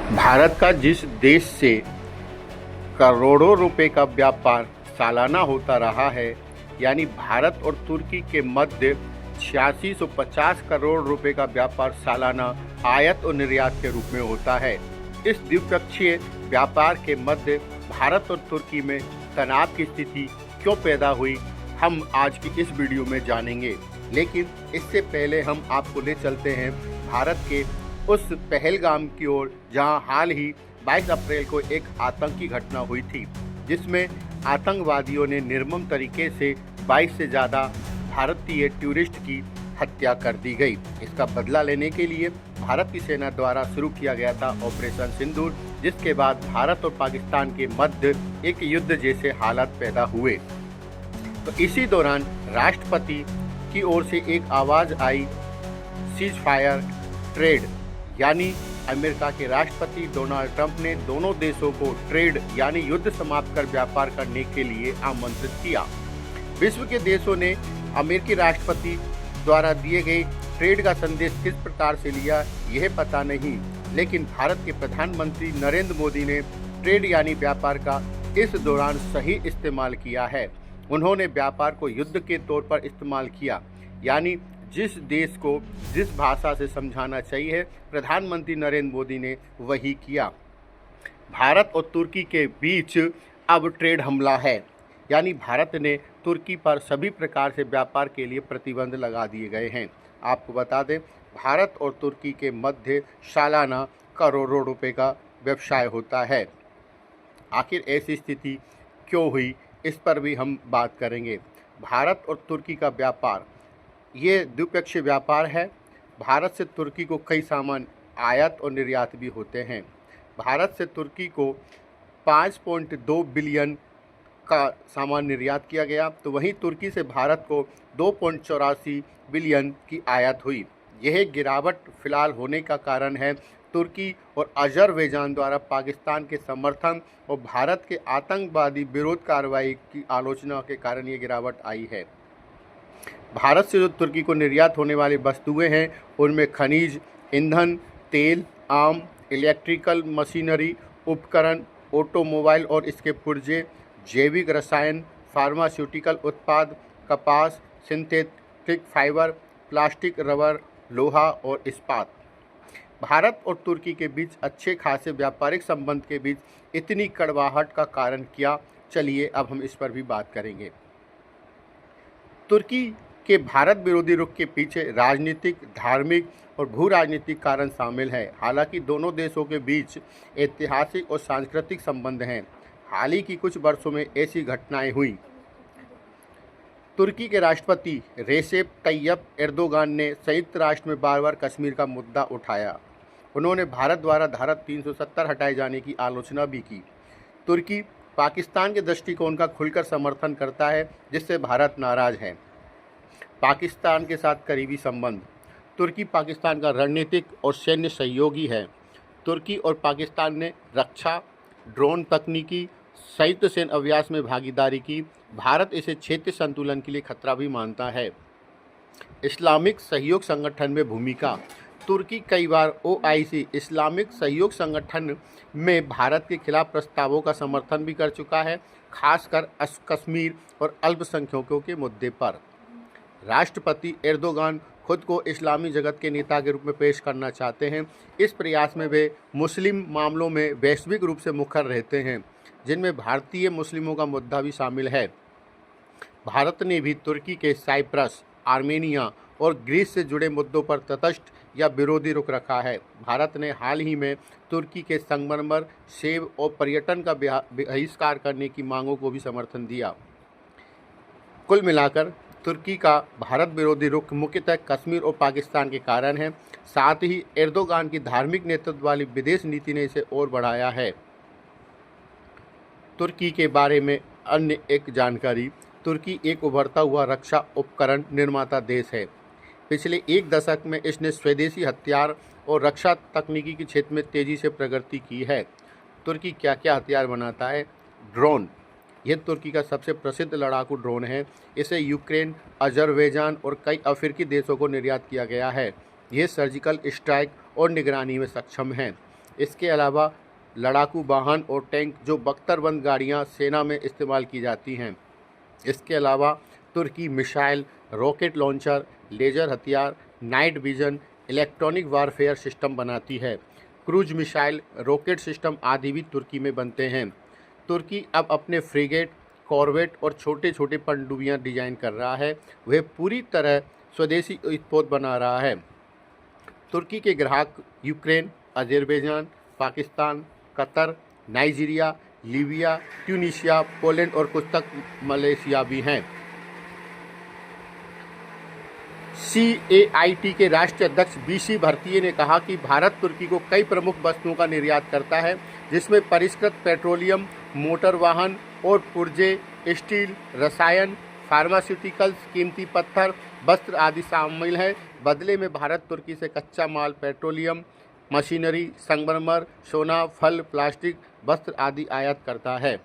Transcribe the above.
भारत का जिस देश से करोड़ों रुपए का व्यापार सालाना होता रहा है, यानी भारत और तुर्की के मध्य 8650 करोड़ रुपए का व्यापार सालाना आयात और निर्यात के रूप में होता है। इस द्विपक्षीय व्यापार के मध्य भारत और तुर्की में तनाव की स्थिति क्यों पैदा हुई, हम आज की इस वीडियो में जानेंगे। लेकिन इससे पहले हम आपको ले चलते हैं भारत के उस पहलगाम की ओर, जहां हाल ही 22 अप्रैल को एक आतंकी घटना हुई थी, जिसमें आतंकवादियों ने निर्मम तरीके से 22 से ज़्यादा भारतीय टूरिस्ट की हत्या कर दी गई। इसका बदला लेने के लिए भारत की सेना द्वारा शुरू किया गया था ऑपरेशन सिंदूर, जिसके बाद भारत और पाकिस्तान के मध्य एक युद्ध जैसे हालात पैदा हुए। तो इसी दौरान राष्ट्रपति की ओर से एक आवाज़ आई, सीज फायर ट्रेड, यानी अमेरिका के राष्ट्रपति डोनाल्ड ट्रंप ने दोनों देशों को ट्रेड यानी युद्ध समाप्त कर व्यापार करने के लिए आमंत्रित किया। विश्व के देशों ने अमेरिकी राष्ट्रपति द्वारा दिए गए ट्रेड का संदेश किस प्रकार से लिया, यह पता नहीं, लेकिन भारत के प्रधानमंत्री नरेंद्र मोदी ने ट्रेड यानी व्यापार का इस दौरान सही इस्तेमाल किया है। उन्होंने व्यापार को युद्ध के तौर पर इस्तेमाल किया, यानी जिस देश को जिस भाषा से समझाना चाहिए, प्रधानमंत्री नरेंद्र मोदी ने वही किया। भारत और तुर्की के बीच अब ट्रेड हमला है, यानी भारत ने तुर्की पर सभी प्रकार से व्यापार के लिए प्रतिबंध लगा दिए गए हैं। आपको बता दें, भारत और तुर्की के मध्य सालाना करोड़ों रुपए का व्यवसाय होता है। आखिर ऐसी स्थिति क्यों हुई, इस पर भी हम बात करेंगे। भारत और तुर्की का व्यापार ये द्विपक्षीय व्यापार है। भारत से तुर्की को कई सामान आयात और निर्यात भी होते हैं। भारत से तुर्की को 5.2 बिलियन का सामान निर्यात किया गया, तो वहीं तुर्की से भारत को 2.84 बिलियन की आयात हुई। यह गिरावट फिलहाल होने का कारण है तुर्की और अजरबैजान द्वारा पाकिस्तान के समर्थन और भारत के आतंकवादी विरोध कार्रवाई की आलोचना के कारण ये गिरावट आई है। भारत से जो तुर्की को निर्यात होने वाली वस्तुएं हैं, उनमें खनिज, ईंधन, तेल, आम, इलेक्ट्रिकल मशीनरी, उपकरण, ऑटोमोबाइल और इसके पुर्जे, जैविक रसायन, फार्मास्यूटिकल उत्पाद, कपास, सिंथेटिक फाइबर, प्लास्टिक, रबर, लोहा और इस्पात। भारत और तुर्की के बीच अच्छे खासे व्यापारिक संबंध के बीच इतनी कड़वाहट का कारण क्या, चलिए अब हम इस पर भी बात करेंगे। तुर्की के भारत विरोधी रुख के पीछे राजनीतिक, धार्मिक और भू राजनीतिक कारण शामिल है। हालांकि दोनों देशों के बीच ऐतिहासिक और सांस्कृतिक संबंध हैं। हाल ही की कुछ वर्षों में ऐसी घटनाएं हुई। तुर्की के राष्ट्रपति रेसेप तैयप एर्दोगान ने संयुक्त राष्ट्र में बार बार कश्मीर का मुद्दा उठाया। उन्होंने भारत द्वारा धारा 370 हटाए जाने की आलोचना भी की। तुर्की पाकिस्तान के दृष्टिकोण का खुलकर समर्थन करता है, जिससे भारत नाराज है। पाकिस्तान के साथ करीबी संबंध। तुर्की पाकिस्तान का रणनीतिक और सैन्य सहयोगी है। तुर्की और पाकिस्तान ने रक्षा, ड्रोन तकनीकी, संयुक्त सैन्य अभ्यास में भागीदारी की। भारत इसे क्षेत्रीय संतुलन के लिए खतरा भी मानता है। इस्लामिक सहयोग संगठन में भूमिका। तुर्की कई बार OIC इस्लामिक सहयोग संगठन में भारत के खिलाफ प्रस्तावों का समर्थन भी कर चुका है, खासकर कश्मीर और अल्पसंख्यकों के मुद्दे पर। राष्ट्रपति एर्दोगान खुद को इस्लामी जगत के नेता के रूप में पेश करना चाहते हैं। इस प्रयास में वे मुस्लिम मामलों में वैश्विक रूप से मुखर रहते हैं, जिनमें भारतीय मुस्लिमों का मुद्दा भी शामिल है। भारत ने भी तुर्की के साइप्रस, आर्मेनिया और ग्रीस से जुड़े मुद्दों पर तटस्थ या विरोधी रुख रखा है। भारत ने हाल ही में तुर्की के संगमरमर, सेब और पर्यटन का बहिष्कार करने की मांगों को भी समर्थन दिया। कुल मिलाकर तुर्की का भारत विरोधी रुख मुख्यतः कश्मीर और पाकिस्तान के कारण है। साथ ही एर्दोगान की धार्मिक नेतृत्व वाली विदेश नीति ने इसे और बढ़ाया है। तुर्की के बारे में अन्य एक जानकारी। तुर्की एक उभरता हुआ रक्षा उपकरण निर्माता देश है। पिछले एक दशक में इसने स्वदेशी हथियार और रक्षा तकनीकी के क्षेत्र में तेज़ी से प्रगति की है। तुर्की क्या क्या हथियार बनाता है? ड्रोन। यह तुर्की का सबसे प्रसिद्ध लड़ाकू ड्रोन है। इसे यूक्रेन, अजरबैजान और कई अफ्रीकी देशों को निर्यात किया गया है। यह सर्जिकल स्ट्राइक और निगरानी में सक्षम है। इसके अलावा लड़ाकू वाहन और टैंक जो बख्तरबंद गाड़ियाँ सेना में इस्तेमाल की जाती हैं। इसके अलावा तुर्की मिसाइल, रॉकेट लॉन्चर, लेज़र हथियार, night vision, electronic warfare system बनाती है। क्रूज मिसाइल, रॉकेट सिस्टम आदि भी तुर्की में बनते हैं। तुर्की अब अपने फ्रिगेट, कॉर्वेट और छोटे छोटे पनडुब्बियाँ डिजाइन कर रहा है। वह पूरी तरह स्वदेशी उत्पाद बना रहा है। तुर्की के ग्राहक Ukraine, Azerbaijan, Pakistan, Qatar, Nigeria, Libya, Tunisia, Poland और कुछ तक मलेशिया भी हैं। CAIT के राष्ट्रीय अध्यक्ष BC भारतीय ने कहा कि भारत तुर्की को कई प्रमुख वस्तुओं का निर्यात करता है, जिसमें परिष्कृत पेट्रोलियम, मोटर वाहन और पुर्जे, स्टील, रसायन, फार्मास्यूटिकल्स, कीमती पत्थर, वस्त्र आदि शामिल हैं। बदले में भारत तुर्की से कच्चा माल, पेट्रोलियम, मशीनरी, संगमरमर, सोना, फल, प्लास्टिक, वस्त्र आदि आयात करता है।